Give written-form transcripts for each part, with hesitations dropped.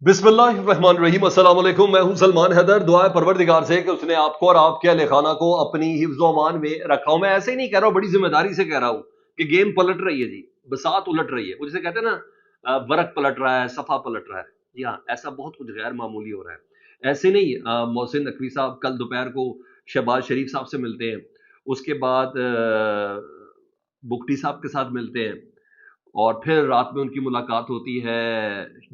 بسم اللہ الرحمن الرحیم، السلام علیکم۔ میں ہوں سلمان حیدر۔ دعا ہے پروردگار سے کہ اس نے آپ کو اور آپ کے اہل خانہ کو اپنی حفظ و امان میں رکھا ہوں۔ میں ایسے ہی نہیں کہہ رہا ہوں، بڑی ذمہ داری سے کہہ رہا ہوں کہ گیم پلٹ رہی ہے جی، بساط الٹ رہی ہے۔ وہ جسے کہتے ہیں نا ورق پلٹ رہا ہے، صفحہ پلٹ رہا ہے، جی ہاں، ایسا بہت کچھ غیر معمولی ہو رہا ہے۔ ایسے نہیں محسن نقوی صاحب کل دوپہر کو شہباز شریف صاحب سے ملتے ہیں، اس کے بعد بگٹی صاحب کے ساتھ ملتے ہیں، اور پھر رات میں ان کی ملاقات ہوتی ہے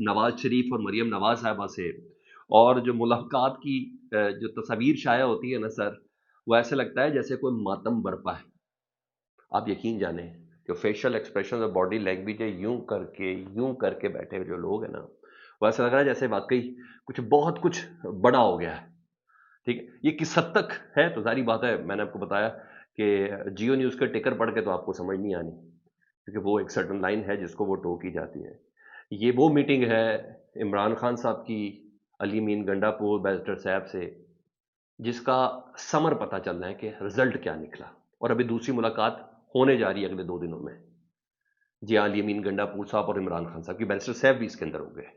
نواز شریف اور مریم نواز صاحبہ سے۔ اور جو ملاقات کی جو تصاویر شائع ہوتی ہے نا سر، وہ ایسے لگتا ہے جیسے کوئی ماتم برپا ہے۔ آپ یقین جانیں کہ فیشل ایکسپریشن اور باڈی لینگویج یوں کر کے بیٹھے ہوئے جو لوگ ہیں نا، وہ ایسا لگ رہا ہے جیسے واقعی بہت کچھ بڑا ہو گیا ہے۔ ٹھیک ہے، یہ کس حد تک ہے تو ظاہری بات ہے، میں نے آپ کو بتایا کہ جیو نیوز کے ٹکر پڑھ کے تو آپ کو سمجھ نہیں آنی، کیونکہ وہ ایک سرٹن لائن ہے جس کو وہ ٹو کی جاتی ہے۔ یہ وہ میٹنگ ہے عمران خان صاحب کی علی امین گنڈا پور بیرسٹر صاحب سے، جس کا سمر پتہ چل رہا ہے کہ رزلٹ کیا نکلا، اور ابھی دوسری ملاقات ہونے جا رہی ہے اگلے 2 دنوں میں۔ جی ہاں، علی امین گنڈا پور صاحب اور عمران خان صاحب کی بیرسٹر صاحب بھی اس کے اندر ہو گئے۔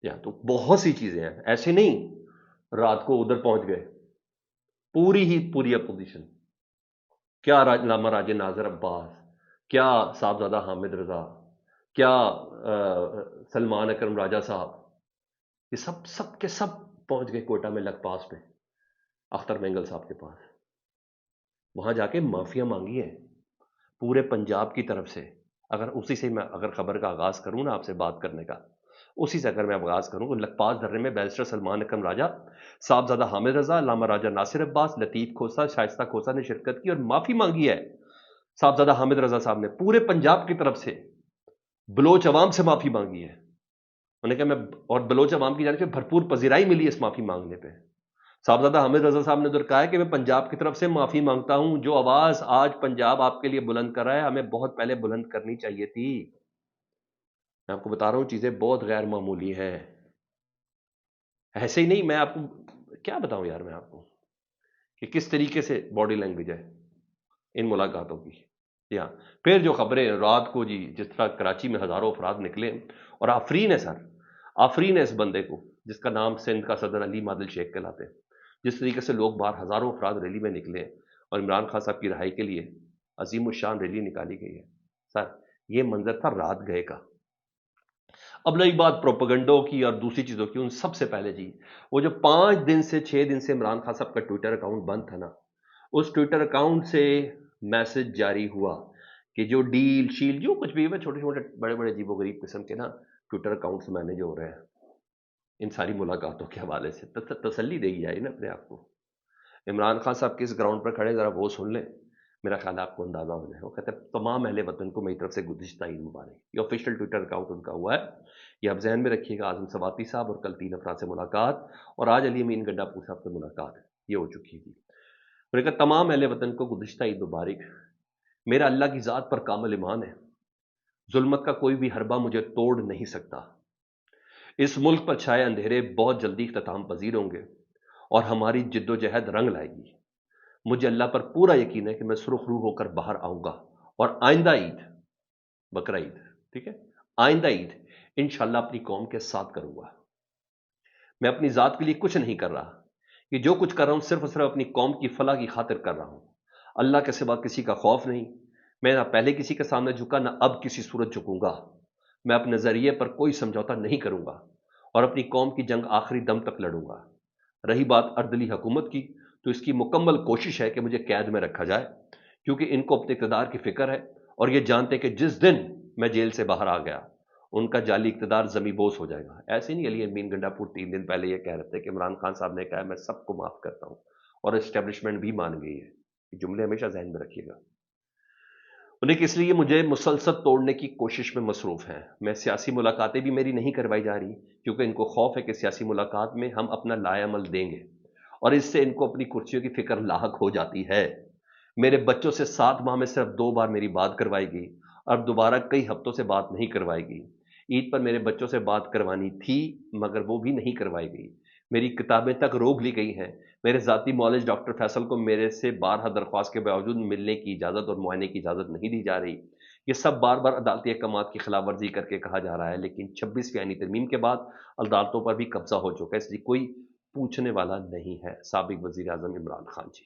یا تو بہت سی چیزیں ہیں، ایسے نہیں رات کو ادھر پہنچ گئے، پوری اپوزیشن، کیا علامہ راجہ ناظر عباس، کیا صاحبزادہ حامد رضا، کیا سلمان اکرم راجہ صاحب، یہ سب کے سب پہنچ گئے کوئٹہ میں لگ پاس پہ اختر مینگل صاحب کے پاس۔ وہاں جا کے معافیاں مانگی ہیں پورے پنجاب کی طرف سے۔ اسی سے میں اگر خبر کا آغاز کروں نا آپ سے بات کرنے کا، اسی سے اگر میں آغاز کروں تو لکپاس دھرنے میں بیرسٹر سلمان اکرم راجہ، صاحبزادہ حامد رضا، علامہ راجہ ناصر عباس، لطیف کھوسہ، شائستہ کھوسہ نے شرکت کی اور معافی مانگی ہے۔ صاحبزادہ حامد رضا صاحب نے پورے پنجاب کی طرف سے بلوچ عوام سے معافی مانگی ہے۔ انہوں نے کہا اور بلوچ عوام کی جانب سے بھرپور پذیرائی ملی اس معافی مانگنے پہ۔ صاحبزادہ حامد رضا صاحب نے ادھر کہا ہے کہ میں پنجاب کی طرف سے معافی مانگتا ہوں، جو آواز آج پنجاب آپ کے لیے بلند کر رہا ہے ہمیں بہت پہلے بلند کرنی چاہیے تھی۔ میں آپ کو بتا رہا ہوں چیزیں بہت غیر معمولی ہیں، ایسے ہی نہیں۔ میں آپ کو کیا بتاؤں یار، میں آپ کو کہ کس طریقے سے باڈی لینگویج ہے ان ملاقاتوں کی۔ جی ہاں، پھر جو خبریں رات کو جی، جس طرح کراچی میں ہزاروں افراد نکلے، اور آفرین ہے سر، آفرین ہے اس بندے کو جس کا نام سندھ کا صدر علی مادل شیخ کہلاتے ہیں، جس طریقے سے لوگ باہر ہزاروں افراد ریلی میں نکلے اور عمران خان صاحب کی رہائی کے لیے عظیم الشان ریلی نکالی گئی ہے۔ سر یہ منظر تھا رات گئے کا۔ اب رہی بات پروپیگنڈوں کی اور دوسری چیزوں کی، ان سب سے پہلے جی وہ جو 5 سے 6 دن سے عمران خان صاحب کا ٹویٹر اکاؤنٹ بند تھا نا، اس ٹویٹر اکاؤنٹ سے میسج جاری ہوا کہ جو ڈیل شیل جو کچھ بھی ہے، چھوٹے چھوٹے بڑے بڑے عجیب و غریب قسم کے نا ٹویٹر اکاؤنٹس مینیج ہو رہے ہیں ان ساری ملاقاتوں کے حوالے سے۔ تسلی دے گی جائے نا اپنے آپ کو۔ عمران خان صاحب کس گراؤنڈ پر کھڑے ذرا وہ سن لیں، میرا خیال ہے آپ کو اندازہ ہو جائے۔ وہ کہتے ہیں تمام اہل وطن کو میری طرف سے گزشتہ عید مبارک۔ یہ آفیشیل ٹویٹر اکاؤنٹ ان کا ہوا ہے، یہ آپ ذہن میں رکھیے گا۔ اعظم سواتی صاحب اور کل 3 افراد سے ملاقات، اور آج علی امین گنڈا پور صاحب سے ملاقات یہ ہو چکی تھی۔ میں نے کہا تمام اہل وطن کو گزشتہ عید مبارک۔ میرا اللہ کی ذات پر کامل ایمان ہے، ظلمت کا کوئی بھی حربہ مجھے توڑ نہیں سکتا۔ اس ملک پر چھائے اندھیرے بہت جلدی اختتام پذیر ہوں گے اور ہماری جد و جہد رنگ لائے گی۔ مجھے اللہ پر پورا یقین ہے کہ میں سرخ روح ہو کر باہر آؤں گا، اور آئندہ عید، بقرہ عید، ٹھیک ہے، آئندہ عید انشاءاللہ اپنی قوم کے ساتھ کروں گا۔ میں اپنی ذات کے لیے کچھ نہیں کر رہا، یہ جو کچھ کر رہا ہوں صرف اور صرف اپنی قوم کی فلاح کی خاطر کر رہا ہوں۔ اللہ کے سوا کسی کا خوف نہیں، میں نہ پہلے کسی کے سامنے جھکا نہ اب کسی صورت جھکوں گا۔ میں اپنے نظریے پر کوئی سمجھوتا نہیں کروں گا اور اپنی قوم کی جنگ آخری دم تک لڑوں گا۔ رہی بات اردلی حکومت کی، تو اس کی مکمل کوشش ہے کہ مجھے قید میں رکھا جائے، کیونکہ ان کو اپنے اقتدار کی فکر ہے اور یہ جانتے کہ جس دن میں جیل سے باہر آ گیا ان کا جعلی اقتدار زمیں بوس ہو جائے گا۔ ایسے نہیں علی امین گنڈا پور 3 دن پہلے یہ کہہ رہے تھے کہ عمران خان صاحب نے کہا میں سب کو معاف کرتا ہوں، اور اسٹیبلشمنٹ بھی مان گئی ہے۔ یہ جملے ہمیشہ ذہن میں رکھیے گا۔ انہیں اس لیے مجھے مسلسل توڑنے کی کوشش میں مصروف ہیں۔ میں سیاسی ملاقاتیں بھی میری نہیں کروائی جا رہی، کیونکہ ان کو خوف ہے کہ سیاسی ملاقات میں ہم اپنا لائے عمل دیں گے اور اس سے ان کو اپنی کرسیوں کی فکر لاحق ہو جاتی ہے۔ میرے بچوں سے 7 ماہ میں صرف 2 بار میری بات کروائی گئی، اور دوبارہ کئی ہفتوں سے بات نہیں کروائی گئی۔ عید پر میرے بچوں سے بات کروانی تھی مگر وہ بھی نہیں کروائی گئی۔ میری کتابیں تک روک لی گئی ہیں۔ میرے ذاتی معالج ڈاکٹر فیصل کو میرے سے بارہا درخواست کے باوجود ملنے کی اجازت اور معائنے کی اجازت نہیں دی جا رہی۔ یہ سب بار بار عدالتی احکامات کی خلاف ورزی کر کے کہا جا رہا ہے، لیکن 26ویں آئینی ترمیم کے بعد عدالتوں پر بھی قبضہ ہو چکا ہے، اس لیے کوئی پوچھنے والا نہیں ہے۔ سابق وزیر اعظم عمران خان جی،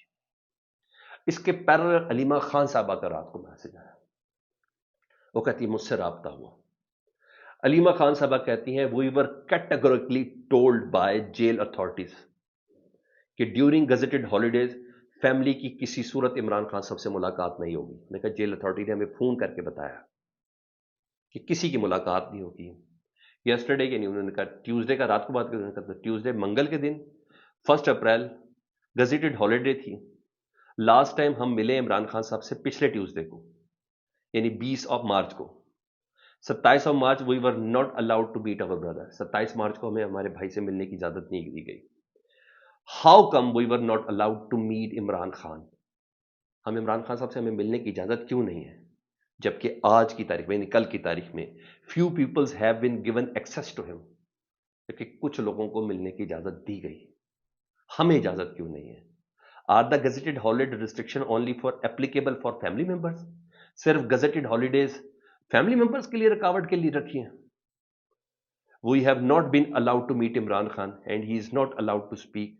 اس کے پیرلل علیمہ خان صاحبہ کا رات کو میسج آیا، وہ کہتی ہے مجھ سے رابطہ ہوا۔ علیمہ خان صاحبہ کہتی ہیں وی ور کیٹیگورکلی ٹولڈ بائی جیل اتھارٹیز کہ ڈیورنگ گزٹڈ ہالیڈیز فیملی کی کسی صورت عمران خان صاحب سے ملاقات نہیں ہوگی۔ میں نے کہا جیل اتھارٹی نے ہمیں فون کر کے بتایا کہ کسی کی ملاقات نہیں ہوگی۔ یسٹرڈے کے نہیں، انہوں نے کہا ٹیوزڈے کا رات کو بات کرتے ٹیوزڈے منگل کے دن 1 اپریل گزٹڈ ہالیڈے تھی۔ لاسٹ ٹائم ہم ملے عمران خان صاحب سے پچھلے ٹیوزڈے کو، یعنی 20 مارچ کو۔ 27 March we were not allowed to meet our brother. 27 March کو ہمیں ہمارے بھائی سے ملنے کی اجازت نہیں دی گئی۔ How come we were not allowed to meet Imran Khan? ہم عمران خان صاحب سے ہمیں ملنے کی اجازت کیوں نہیں ہے؟ جبکہ آج کی تاریخ میں، یعنی کل کی تاریخ میں، few peoples have been given access to him، جبکہ کچھ لوگوں کو ملنے کی اجازت دی گئی، ہمیں اجازت کیوں نہیں ہے؟ Are the gazetted holiday restriction only for applicable for family members? صرف گزٹڈ ہالیڈیز فیملی ممبرس کے لیے رکاوٹ کے لیے رکھی ہیں؟ We have not been allowed to meet Imran Khan and he is not allowed to speak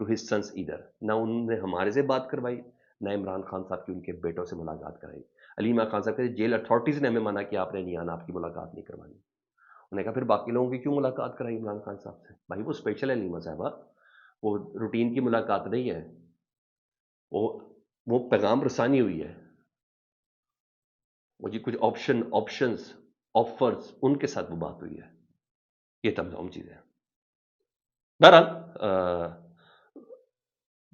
to his sons either۔ نہ انہوں نے ہمارے سے بات کروائی، نہ عمران خان صاحب کی ان کے بیٹوں سے ملاقات کرائی۔ علیمہ خان صاحب کہتے جیل اتھارٹیز نے ہمیں منع کیا آپ نے نہیں آنا، آپ کی ملاقات نہیں کروانی۔ انہوں نے کہا پھر باقی لوگوں کی کیوں ملاقات کرائی عمران خان صاحب سے؟ بھائی وہ اسپیشل ہے علیمہ صاحبہ، وہ روٹین کی ملاقات نہیں ہے، وہ پیغام رسانی ہوئی ہے، وہ جی کچھ آپشنز آفرز ان کے ساتھ وہ بات ہوئی ہے، یہ تمام چیزیں۔ بہرحال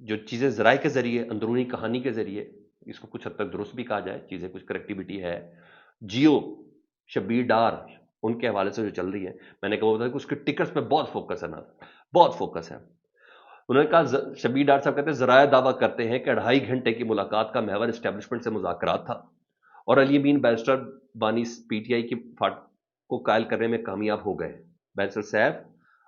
جو چیزیں ذرائع کے ذریعے، اندرونی کہانی کے ذریعے، اس کو کچھ حد تک درست بھی کہا جائے، چیزیں کچھ کریکٹیویٹی ہے۔ جیو شبیر ڈار ان کے حوالے سے جو چل رہی ہے، میں نے کہا کہ اس کے ٹکٹس پہ بہت فوکس ہے نا، بہت فوکس ہے۔ انہوں نے کہا شبیر ڈار صاحب کہتے ہیں ذرائع دعویٰ کرتے ہیں کہ 2.5 گھنٹے کی ملاقات کا محور اسٹیبلشمنٹ سے مذاکرات تھا اور علی امین بیرسٹر بانی پی ٹی آئی کی کو قائل کرنے میں کامیاب ہو گئے۔ بیرسٹر سیف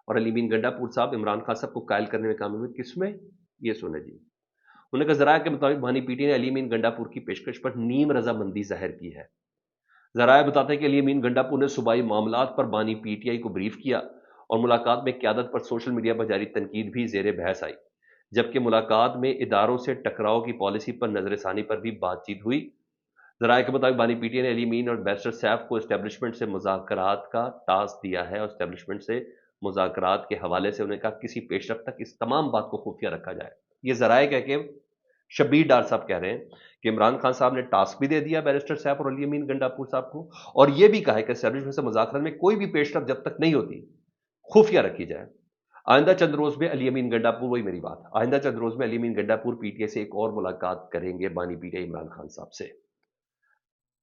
اور علی امین گنڈا پور صاحب عمران خان صاحب کو قائل کرنے میں کامیاب ہوئے، کس میں؟ یہ سنیں جی۔ انہوں نے کہا ذرائع کے مطابق بانی پی ٹی نے علی امین گنڈا پور کی پیشکش پر نیم رضامندی ظاہر کی ہے۔ ذرائع بتاتے ہیں کہ علی امین گنڈا پور نے صوبائی معاملات پر بانی پی ٹی آئی کو بریف کیا اور ملاقات میں قیادت پر سوشل میڈیا پر جاری تنقید بھی زیر بحث آئی، جبکہ ملاقات میں اداروں سے ٹکراؤ کی پالیسی پر نظر ثانی پر بھی بات چیت ہوئی۔ ذرائع کے مطابق بانی پی ٹی نے علی امین اور بیرسٹر سیف کو اسٹیبلشمنٹ سے مذاکرات کا ٹاسک دیا ہے اور اسٹیبلشمنٹ سے مذاکرات کے حوالے سے انہوں نے کہا کسی پیش رفت تک اس تمام بات کو خفیہ رکھا جائے۔ یہ ذرائع کہہ کے شبیر ڈار صاحب کہہ رہے ہیں کہ عمران خان صاحب نے ٹاسک بھی دے دیا بیرسٹر سیف اور علی امین گنڈا پور صاحب کو، اور یہ بھی کہا ہے کہ اسٹیبلشمنٹ سے مذاکرات میں کوئی بھی پیش رفت جب تک نہیں ہوتی خفیہ رکھی جائے۔ آئندہ چند روز میں علی امین گنڈا پور، وہی میری بات، آئندہ چند روز میں علی امین گنڈا پور پی ٹی آئی سے ایک اور ملاقات کریں گے بانی P T I Imran Khan صاحب سے۔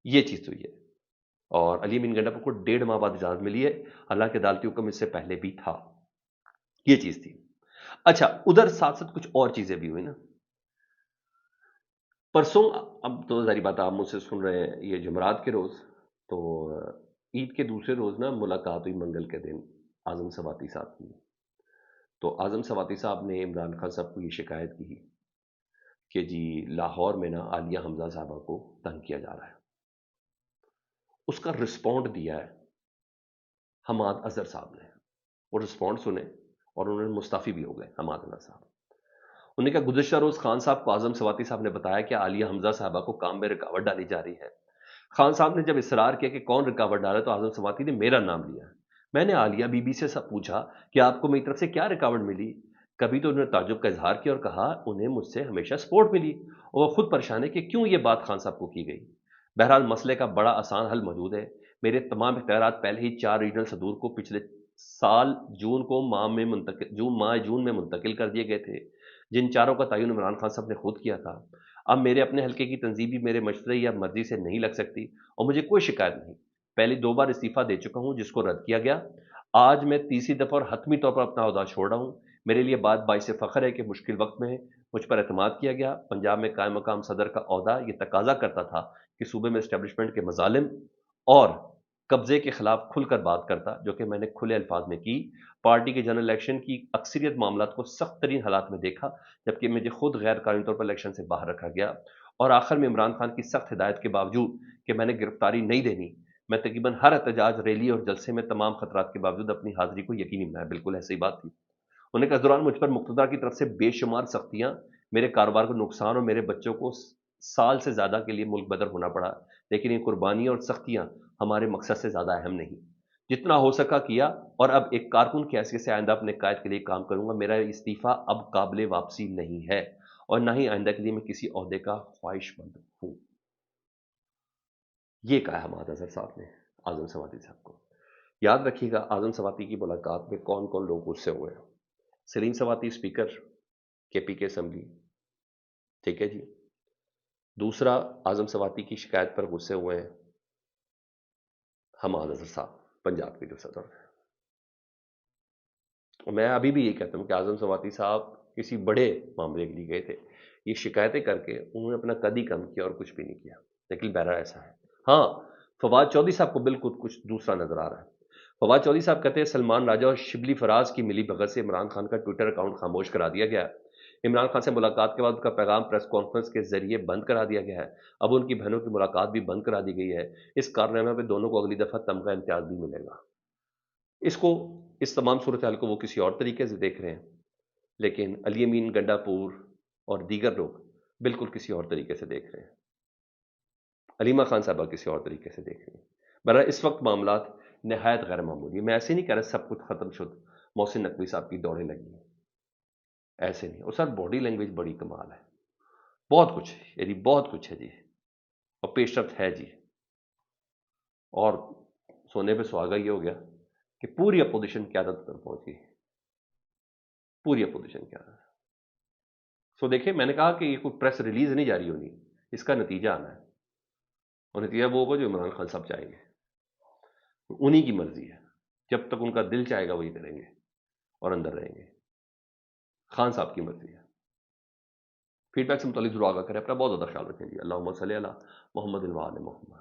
یہ چیز تو یہ ہے، اور علی امین گنڈا پور کو 1.5 ماہ بعد اجازت ملی ہے، حالانکہ عدالتی حکم اس سے پہلے بھی تھا۔ یہ چیز تھی۔ اچھا، ادھر ساتھ ساتھ کچھ اور چیزیں بھی ہوئی نا۔ پرسوں، اب تو ظاہری بات آپ مجھ سے سن رہے ہیں، یہ جمعرات کے روز، تو عید کے دوسرے روز نا ملاقات ہوئی منگل کے دن اعظم سواتی صاحب کی۔ تو اعظم سواتی صاحب نے عمران خان صاحب کو یہ شکایت کی کہ جی لاہور میں نا عالیہ حمزہ صاحبہ کو تنگ کیا جا رہا ہے۔ اس کا رسپونڈ دیا ہے حماد اظہر صاحب نے، وہ رسپونڈ سنے اور انہوں نے مستعفی بھی ہو گئے حماد اظہر صاحب۔ انہوں نے کہا گزشتہ روز خان صاحب کو اعظم سواتی صاحب نے بتایا کہ عالیہ حمزہ صاحبہ کو کام میں رکاوٹ ڈالی جا رہی ہے۔ خان صاحب نے جب اصرار کیا کہ کون رکاوٹ ڈالا تو اعظم سواتی نے میرا نام لیا۔ میں نے عالیہ بی بی سے پوچھا کہ آپ کو میری طرف سے کیا رکاوٹ ملی؟ کبھی تو انہوں نے تعجب کا اظہار کیا اور کہا انہیں مجھ سے ہمیشہ سپورٹ ملی، اور وہ خود پریشان ہے کہ کیوں یہ بات خان صاحب کو کی گئی۔ بہرحال مسئلے کا بڑا آسان حل موجود ہے۔ میرے تمام اختیارات پہلے ہی 4 ریجنل صدور کو پچھلے سال جون میں منتقل کر دیے گئے تھے، جن 4 کا تعین عمران خان صاحب نے خود کیا تھا۔ اب میرے اپنے حلقے کی تنظیم بھی میرے مشورے یا مرضی سے نہیں لگ سکتی، اور مجھے کوئی شکایت نہیں۔ پہلے 2 بار استعفیٰ دے چکا ہوں جس کو رد کیا گیا۔ آج میں تیسری دفعہ اور حتمی طور پر اپنا عہدہ چھوڑ رہا ہوں۔ میرے لیے بات باعث فخر ہے کہ مشکل وقت میں مجھ پر اعتماد کیا گیا۔ پنجاب میں قائم مقام صدر کا عہدہ یہ تقاضا کرتا تھا کہ صوبے میں اسٹیبلشمنٹ کے مظالم اور قبضے کے خلاف کھل کر بات کرتا، جو کہ میں نے کھلے الفاظ میں کی۔ پارٹی کے جنرل الیکشن کی اکثریت معاملات کو سخت ترین حالات میں دیکھا، جبکہ مجھے خود غیر قانونی طور پر الیکشن سے باہر رکھا گیا، اور آخر میں عمران خان کی سخت ہدایت کے باوجود کہ میں نے گرفتاری نہیں دینی، میں تقریباً ہر احتجاج، ریلی اور جلسے میں تمام خطرات کے باوجود اپنی حاضری کو یقینی بنایا۔ بالکل ایسی ہی بات تھی۔ انہوں نے کہا اس دوران مجھ پر مقتدر کی طرف سے بے شمار سختیاں، میرے کاروبار کو نقصان اور میرے بچوں کو سال سے زیادہ کے لیے ملک بدر ہونا پڑا، لیکن یہ قربانیاں اور سختیاں ہمارے مقصد سے زیادہ اہم نہیں۔ جتنا ہو سکا کیا، اور اب ایک کارکن کی حیثیت سے آئندہ اپنے قائد کے لیے کام کروں گا۔ میرا استعفیٰ اب قابل واپسی نہیں ہے، اور نہ ہی آئندہ کے لیے میں کسی عہدے کا خواہش مند ہوں۔ یہ کہا حماد اظہر صاحب نے اعظم سواتی صاحب کو۔ یاد رکھیے گا اعظم سواتی کی ملاقات میں کون کون لوگ غصے ہوئے ہیں۔ سلیم سواتی اسپیکر کے پی کے اسمبلی، ٹھیک ہے جی۔ دوسرا، اعظم سواتی کی شکایت پر غصے ہوئے ہیں حماد اظہر صاحب، پنجاب کے جو صدر ہیں۔ اور میں ابھی بھی یہ کہتا ہوں کہ اعظم سواتی صاحب کسی بڑے معاملے کے لیے گئے تھے، یہ شکایتیں کر کے انہوں نے اپنا قد ہی کم کیا اور کچھ بھی نہیں کیا، لیکن بہرحال ایسا ہے۔ ہاں، فواد چودھری صاحب کو بالکل کچھ دوسرا نظر آ رہا ہے۔ فواد چودھری صاحب کہتے ہیں سلمان راجہ اور شبلی فراز کی ملی بھگت سے عمران خان کا ٹویٹر اکاؤنٹ خاموش کرا دیا گیا ہے۔ عمران خان سے ملاقات کے بعد ان کا پیغام پریس کانفرنس کے ذریعے بند کرا دیا گیا ہے۔ اب ان کی بہنوں کی ملاقات بھی بند کرا دی گئی ہے۔ اس کارنامے پہ دونوں کو اگلی دفعہ تمغہ امتیاز بھی ملے گا۔ اس تمام صورتحال کو وہ کسی اور طریقے سے دیکھ رہے ہیں، لیکن علی امین گنڈا پور اور دیگر لوگ بالکل کسی اور طریقے سے دیکھ رہے ہیں۔ علیمہ خان صاحبہ کسی اور طریقے سے دیکھ رہی ہیں۔ برحال اس وقت معاملات نہایت غیر معمولی ہیں۔ میں ایسے نہیں کہہ رہا سب کچھ ختم شد، محسن نقوی صاحب کی دوڑیں لگی ہیں، ایسے نہیں۔ اور سر باڈی لینگویج بڑی کمال ہے، بہت کچھ ہے، یعنی بہت کچھ ہے جی، اور پیش رفت ہے جی۔ اور سونے پہ سہاگا یہ ہو گیا کہ پوری اپوزیشن قیادت پر پہنچ گئی، پوری اپوزیشن قیادت۔ سو دیکھیں، میں نے کہا کہ یہ کوئی پریس ریلیز نہیں جاری ہونی، اس کا نتیجہ آنا ہے، اور نتیجہ وہ ہوگا جو عمران خان صاحب چاہیں گے، انہی کی مرضی ہے۔ جب تک ان کا دل چاہے گا وہی کریں گے اور اندر رہیں گے، خان صاحب کی مرضی ہے۔ فیڈ بیک سے متعلق ضرور آگاہ کریں، اپنا بہت زیادہ خیال رکھیں جی۔ اللہم صلی علی محمد و آل محمد۔